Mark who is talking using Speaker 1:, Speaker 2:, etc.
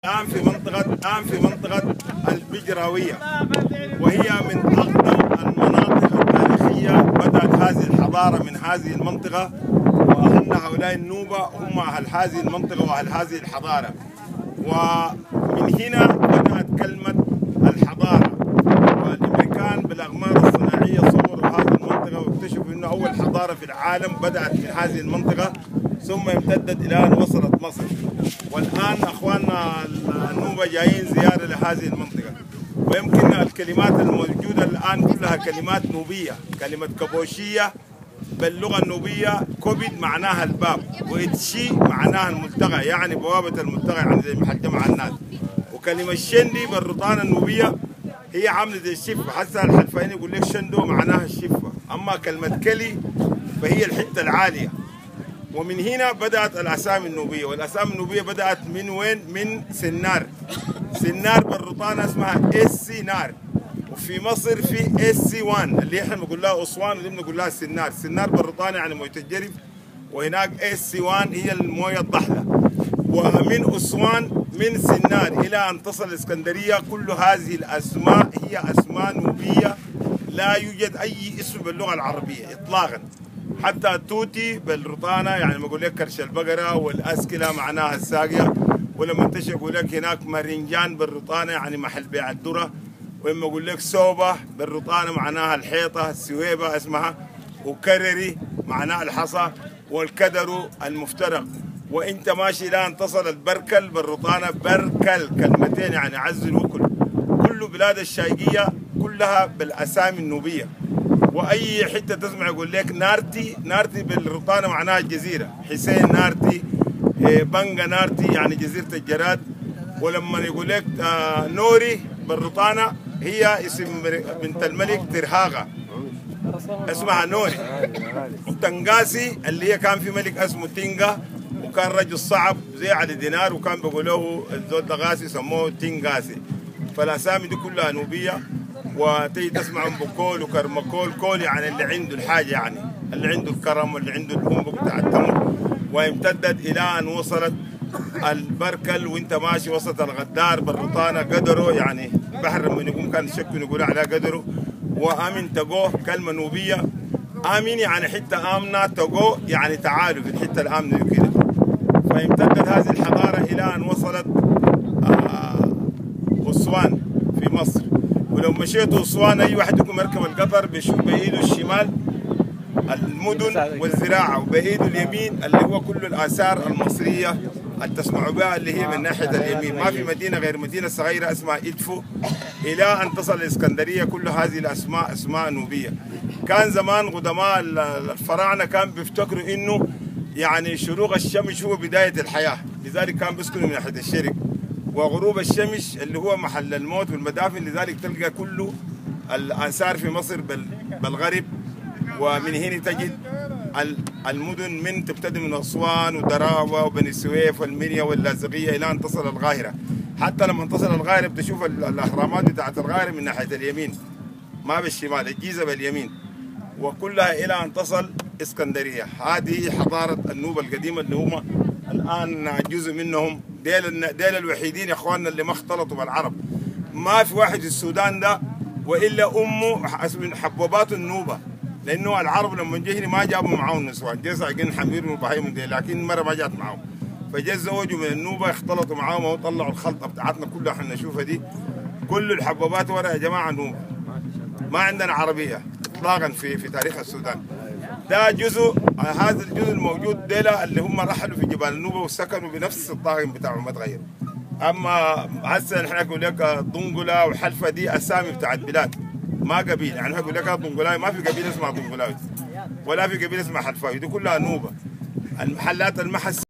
Speaker 1: الآن في منطقة البجراوية، وهي من أقدم المناطق التاريخية. بدأت هذه الحضارة من هذه المنطقة، وأهل هؤلاء النوبة هم أهل هذه المنطقة وأهل هذه الحضارة. ومن هنا بدأت كلمة الحضارة، والأمريكان بالأقمار الصناعية صوروا هذه المنطقة واكتشفوا أن أول حضارة في العالم بدأت من هذه المنطقة، ثم امتدت إلى أن وصلت مصر. والآن أخواننا النوبة جايين زيارة لهذه المنطقة، ويمكن الكلمات الموجودة الآن كلها كلمات نوبية. كلمة كبوشية باللغة النوبية، كوبيد معناها الباب، وإتشي معناها الملتقى، يعني بوابة الملتقى، يعني زي محل جمع الناس. وكلمة شندي بالرطانة النوبية هي عاملة زي الشفة، حتى الحلفايين يقول لك شندو معناها الشفة. أما كلمة كلي فهي الحتة العالية. ومن هنا بدأت الأسامي النوبية، والأسامي النوبية بدأت من وين؟ من سنار. سنار بالرطانة اسمها اس نار، وفي مصر في اس 1 اللي احنا بنقول لها أسوان، ودي بنقول لها سنار. سنار بالرطانة يعني موية الجرف، وهناك اس 1 هي الموية الضحلة. ومن أسوان من سنار إلى أن تصل الإسكندرية، كل هذه الأسماء هي أسماء نوبية، لا يوجد أي اسم باللغة العربية إطلاقا. حتى توتي بالرطانة يعني بقول لك كرش البقرة، والأسكلة معناها الساقية. ولما تشي يقول لك هناك مرنجان بالرطانة يعني محل بيع الذرة. ولما يقول لك سوبة بالرطانة معناها الحيطة، السويبة اسمها. وكرري معناها الحصى، والكدر المفترق. وانت ماشي الان تصل البركل بالرطانة، بركل كلمتين يعني عز الوكل. كل بلاد الشايقية كلها بالأسامي النوبية. واي حته تسمع يقول لك نارتي. نارتي بالرطانه معناها الجزيره، حسين نارتي، بنغا نارتي يعني جزيره الجراد. ولما يقول لك نوري بالرطانه هي اسم بنت الملك ترهاغا، اسمها نوري. وتنغاسي اللي هي كان في ملك اسمه تينغا، وكان رجل صعب زي علي دينار، وكان بيقولوه الزول ده غاسي سموه تينغاسي. فالاسامي دي كلها نوبيه. وتيجي تسمع ام بكول وكرمكول. كول يعني اللي عنده الحاجه، يعني اللي عنده الكرم واللي عنده البنبك بتاع التمر. وامتدت الى ان وصلت البركل، وانت ماشي وسط الغدار بالرطانه. قدروا يعني بحر من يقوم كان شك يقول عليها قدروا. وامن تقوه كلمه نوبيه. امين يعني حته امنه، تقوه يعني تعالوا في الحته الامنه كده. فامتدت هذه الحضاره الى ان وصلت أسوان في مصر. ولو مشيتوا أسوان أي واحد يكون مركب القطر بيشوف بإيده الشمال المدن والزراعة، وبإيده اليمين اللي هو كل الآثار المصرية اللي تسمعوا بها، اللي هي من ناحية اليمين. ما في مدينة غير مدينة صغيرة اسمها إدفو إلى أن تصل الإسكندرية. كل هذه الأسماء أسماء نوبية. كان زمان قدماء الفراعنة كان بيفتكروا إنه يعني شروق الشمس هو بداية الحياة، لذلك كان بيسكنوا من ناحية الشرق. وغروب الشمس اللي هو محل الموت والمدافن، لذلك تلقى كل الآثار في مصر بالغرب. ومن هنا تجد المدن من تبتدي من أسوان ودراوة وبني سويف والمنيا واللاذقية إلى أن تصل القاهرة. حتى لما تصل القاهرة بتشوف الأهرامات بتاعت القاهرة من ناحية اليمين، ما بالشمال، الجيزة باليمين. وكلها إلى أن تصل إسكندرية. هذه حضارة النوبة القديمة اللي هم الآن جزء منهم. ديل الوحيدين يا اخواننا اللي ما اختلطوا بالعرب. ما في واحد في السودان ده والا امه من حبوبات النوبه، لانه العرب لما جه ما جابوا معاهم نسوان، جه ساقين حمير وبهايم دي، لكن مره ما جات معاهم. فجا زوجوا من النوبه، اختلطوا معاهم وطلعوا الخلطه بتاعتنا كلها احنا نشوفها دي. كل الحبوبات ورا يا جماعه نوبه، ما عندنا عربيه اطلاقا في تاريخ السودان. ده جزء، هذا الجزء الموجود ديلا اللي هم رحلوا في جبال النوبة وسكنوا بنفس الطاقم بتاعهم ما تغيروا. اما هسه نحن نقول لك ضنقلة وحلفة دي اسامي بتاعت بلاد ما قبيل. يعني نقول لك ضنقلاوي، ما في قبيله اسمها ضنقلاوي، ولا في قبيله اسمها حلفاوي، دي كلها نوبة. المحلات المحس